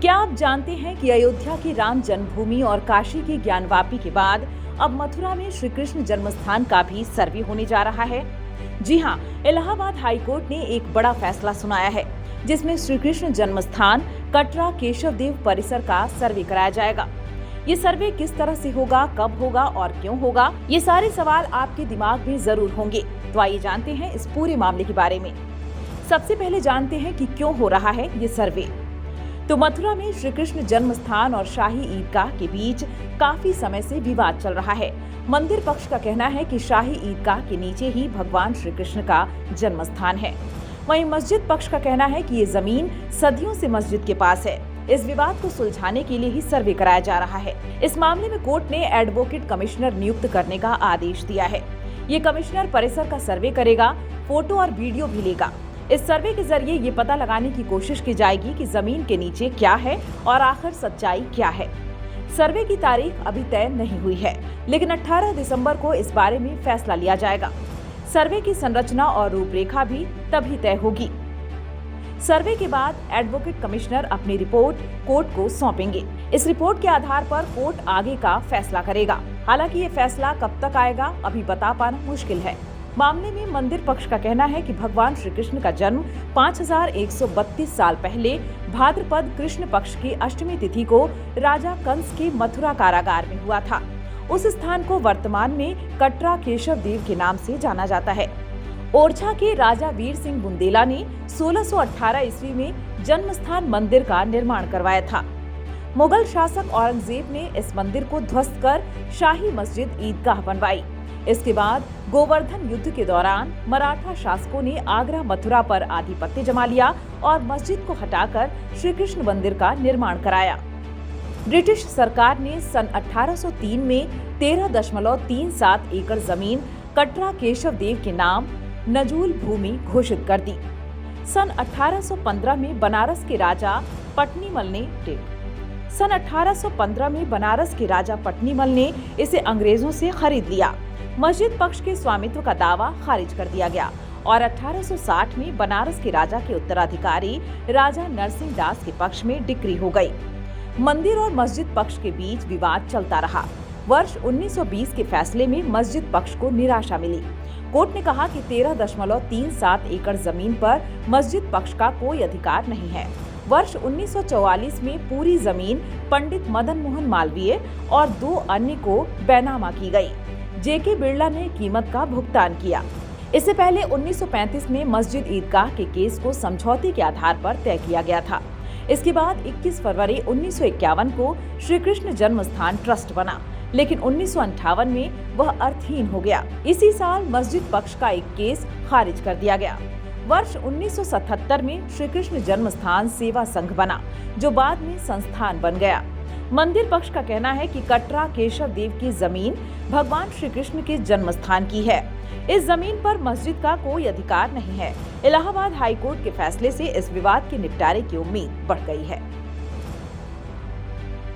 क्या आप जानते हैं कि अयोध्या की राम जन्मभूमि और काशी की ज्ञानवापी के बाद अब मथुरा में श्री कृष्ण जन्मस्थान का भी सर्वे होने जा रहा है। जी हां, इलाहाबाद हाईकोर्ट ने एक बड़ा फैसला सुनाया है, जिसमें श्री कृष्ण जन्मस्थान कटरा केशव देव परिसर का सर्वे कराया जाएगा। ये सर्वे किस तरह से होगा, कब होगा और क्यों होगा, ये सारे सवाल आपके दिमाग में जरूर होंगे। तो आइए जानते हैं इस पूरे मामले के बारे में। सबसे पहले जानते हैं कि क्यों हो रहा है ये सर्वे। तो मथुरा में श्री कृष्ण जन्म स्थान और शाही ईदगाह के बीच काफी समय से विवाद चल रहा है। मंदिर पक्ष का कहना है कि शाही ईदगाह के नीचे ही भगवान श्री कृष्ण का जन्म स्थान है। वहीं मस्जिद पक्ष का कहना है कि ये जमीन सदियों से मस्जिद के पास है। इस विवाद को सुलझाने के लिए ही सर्वे कराया जा रहा है। इस मामले में कोर्ट ने एडवोकेट कमिश्नर नियुक्त करने का आदेश दिया है। ये कमिश्नर परिसर का सर्वे करेगा, फोटो और वीडियो भी लेगा। इस सर्वे के जरिए ये पता लगाने की कोशिश की जाएगी कि जमीन के नीचे क्या है और आखिर सच्चाई क्या है। सर्वे की तारीख अभी तय नहीं हुई है, लेकिन 18 दिसंबर को इस बारे में फैसला लिया जाएगा। सर्वे की संरचना और रूपरेखा भी तभी तय होगी। सर्वे के बाद एडवोकेट कमिश्नर अपनी रिपोर्ट कोर्ट को सौंपेंगे। इस रिपोर्ट के आधार पर कोर्ट आगे का फैसला करेगा। हालांकि ये फैसला कब तक आएगा अभी बता पाना मुश्किल है। मामले में मंदिर पक्ष का कहना है कि भगवान श्री कृष्ण का जन्म 5132 साल पहले भाद्रपद कृष्ण पक्ष की अष्टमी तिथि को राजा कंस के मथुरा कारागार में हुआ था। उस स्थान को वर्तमान में कटरा केशव देव के नाम से जाना जाता है। ओरछा के राजा वीर सिंह बुंदेला ने 1618 ईस्वी में जन्म स्थान मंदिर का निर्माण करवाया था। मुगल शासक औरंगजेब ने इस मंदिर को ध्वस्त कर शाही मस्जिद ईदगाह बनवाई। इसके बाद गोवर्धन युद्ध के दौरान मराठा शासकों ने आगरा मथुरा पर आधिपत्य जमा लिया और मस्जिद को हटाकर श्री कृष्ण मंदिर का निर्माण कराया। ब्रिटिश सरकार ने सन 1803 में 13.37 एकड़ जमीन कटरा केशव देव के नाम नजूल भूमि घोषित कर दी। सन 1815 में बनारस के राजा पट्नीमल ने इसे अंग्रेजों से खरीद लिया। मस्जिद पक्ष के स्वामित्व का दावा खारिज कर दिया गया और 1860 में बनारस के राजा के उत्तराधिकारी राजा नरसिंह दास के पक्ष में डिक्री हो गई। मंदिर और मस्जिद पक्ष के बीच विवाद चलता रहा। वर्ष 1920 के फैसले में मस्जिद पक्ष को निराशा मिली। कोर्ट ने कहा कि 13.37 एकड़ जमीन पर मस्जिद पक्ष का कोई अधिकार नहीं है। वर्ष 1944 में पूरी जमीन पंडित मदन मोहन मालवीय और 2 अन्य को बेनामा की गई। जेके बिरला ने कीमत का भुगतान किया। इससे पहले 1935 में मस्जिद ईदगाह के केस को समझौते के आधार पर तय किया गया था। इसके बाद 21 फरवरी 1951 को श्री कृष्ण जन्म स्थान ट्रस्ट बना, लेकिन 1958 में वह अर्थहीन हो गया। इसी साल मस्जिद पक्ष का एक केस खारिज कर दिया गया। वर्ष 1977 में श्री कृष्ण जन्म स्थान सेवा संघ बना, जो बाद में संस्थान बन गया। मंदिर पक्ष का कहना है कि कटरा केशव देव की जमीन भगवान श्री कृष्ण के जन्म स्थान की है। इस जमीन पर मस्जिद का कोई अधिकार नहीं है। इलाहाबाद हाईकोर्ट के फैसले से इस विवाद के निपटारे की उम्मीद बढ़ गई है।